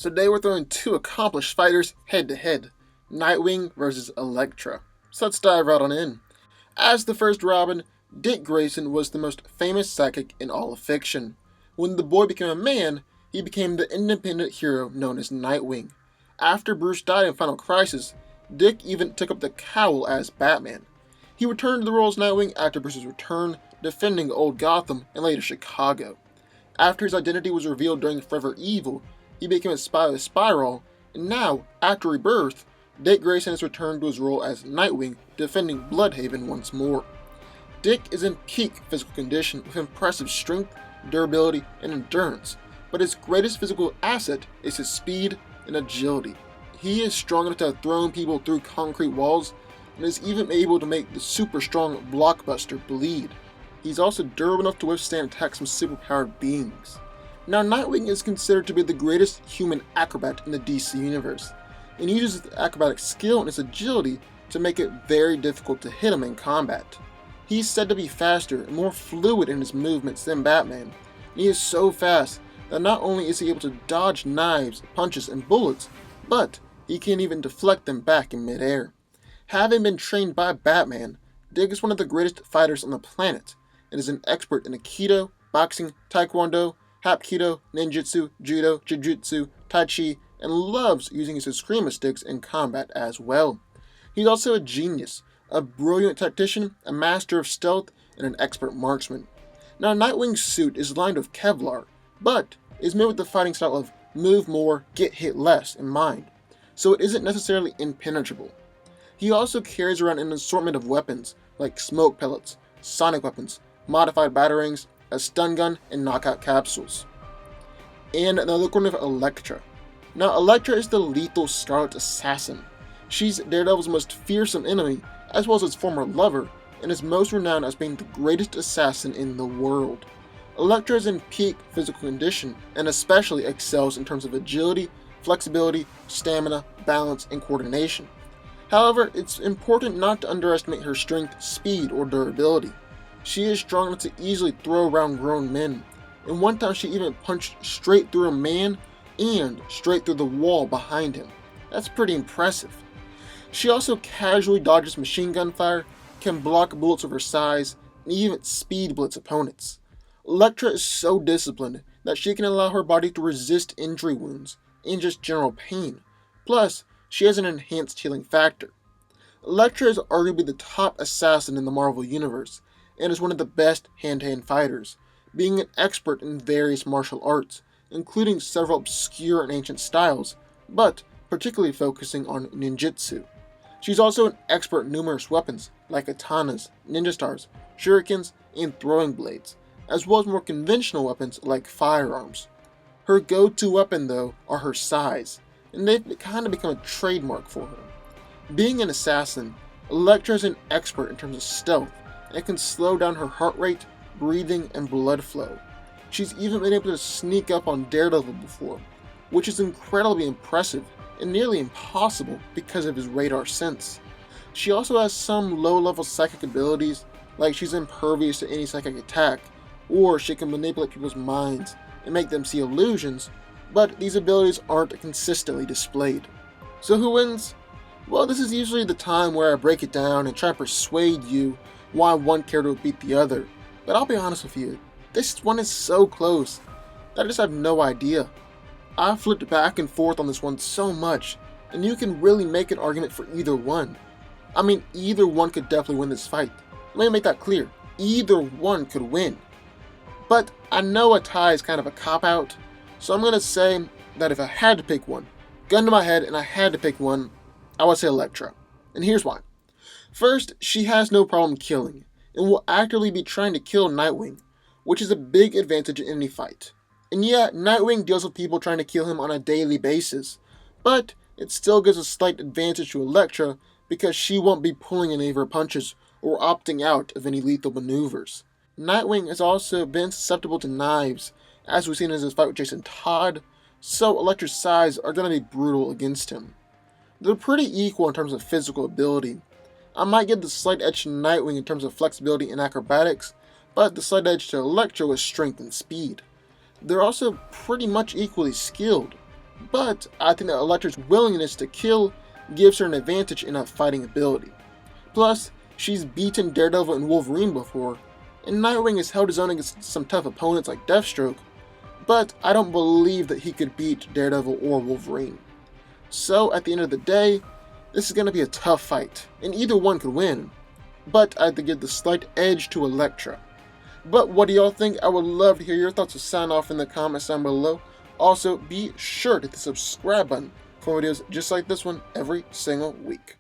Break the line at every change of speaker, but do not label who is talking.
So today we're throwing two accomplished fighters head to head, Nightwing versus Elektra. So let's dive right on in. As the first Robin, Dick Grayson was the most famous psychic in all of fiction. When the boy became a man, he became the independent hero known as Nightwing. After Bruce died in Final Crisis, Dick even took up the cowl as Batman. He returned to the role as Nightwing after Bruce's return, defending old Gotham and later Chicago. After his identity was revealed during Forever Evil, he became a spy with Spiral, and now, after Rebirth, Dick Grayson has returned to his role as Nightwing, defending Bloodhaven once more. Dick is in peak physical condition with impressive strength, durability, and endurance, but his greatest physical asset is his speed and agility. He is strong enough to have thrown people through concrete walls, and is even able to make the super strong Blockbuster bleed. He's also durable enough to withstand attacks from superpowered beings. Now, Nightwing is considered to be the greatest human acrobat in the DC universe, and he uses his acrobatic skill and his agility to make it very difficult to hit him in combat. He's said to be faster and more fluid in his movements than Batman, and he is so fast that not only is he able to dodge knives, punches, and bullets, but he can even deflect them back in midair. Having been trained by Batman, Dick is one of the greatest fighters on the planet, and is an expert in Aikido, boxing, taekwondo, hapkido, ninjutsu, judo, jujutsu, tai chi, and loves using his eskrima sticks in combat as well. He's also a genius, a brilliant tactician, a master of stealth, and an expert marksman. Now, Nightwing's suit is lined with Kevlar, but is made with the fighting style of move more, get hit less in mind, so it isn't necessarily impenetrable. He also carries around an assortment of weapons, like smoke pellets, sonic weapons, modified batarangs, a stun gun, and knockout capsules. And another corner of Elektra. Now, Elektra is the lethal Scarlet Assassin. She's Daredevil's most fearsome enemy, as well as his former lover, and is most renowned as being the greatest assassin in the world. Elektra is in peak physical condition, and especially excels in terms of agility, flexibility, stamina, balance, and coordination. However, it's important not to underestimate her strength, speed, or durability. She is strong enough to easily throw around grown men, and one time she even punched straight through a man and straight through the wall behind him. That's pretty impressive. She also casually dodges machine gun fire, can block bullets of her size, and even speed blitz opponents. Elektra is so disciplined that she can allow her body to resist injury wounds and just general pain. Plus, she has an enhanced healing factor. Elektra is arguably the top assassin in the Marvel Universe, and is one of the best hand-to-hand fighters, being an expert in various martial arts, including several obscure and ancient styles, but particularly focusing on ninjutsu. She's also an expert in numerous weapons, like katanas, ninja stars, shurikens, and throwing blades, as well as more conventional weapons like firearms. Her go-to weapon, though, are her size, and they've kind of become a trademark for her. Being an assassin, Elektra is an expert in terms of stealth, and can slow down her heart rate, breathing, and blood flow. She's even been able to sneak up on Daredevil before, which is incredibly impressive and nearly impossible because of his radar sense. She also has some low-level psychic abilities, like she's impervious to any psychic attack, or she can manipulate people's minds and make them see illusions, but these abilities aren't consistently displayed. So who wins? Well, this is usually the time where I break it down and try to persuade you why one character would beat the other, but I'll be honest with you, this one is so close that I just have no idea. I've flipped back and forth on this one so much, and you can really make an argument for either one. I mean, either one could definitely win this fight. Let me make that clear. Either one could win. But I know a tie is kind of a cop-out, so I'm going to say that if I had to pick one, gun to my head and I had to pick one, I would say Elektra. And here's why. First, she has no problem killing, and will actively be trying to kill Nightwing, which is a big advantage in any fight. And yeah, Nightwing deals with people trying to kill him on a daily basis, but it still gives a slight advantage to Elektra because she won't be pulling any of her punches or opting out of any lethal maneuvers. Nightwing has also been susceptible to knives, as we've seen in his fight with Jason Todd, so Elektra's size are going to be brutal against him. They're pretty equal in terms of physical ability. I might give the slight edge to Nightwing in terms of flexibility and acrobatics, but the slight edge to Elektra with strength and speed. They're also pretty much equally skilled, but I think that Elektra's willingness to kill gives her an advantage in her fighting ability. Plus, she's beaten Daredevil and Wolverine before, and Nightwing has held his own against some tough opponents like Deathstroke, but I don't believe that he could beat Daredevil or Wolverine. So at the end of the day, this is going to be a tough fight, and either one could win, but I have to give the slight edge to Elektra. But what do y'all think? I would love to hear your thoughts, so sign off in the comments down below. Also, be sure to hit the subscribe button for videos just like this one every single week.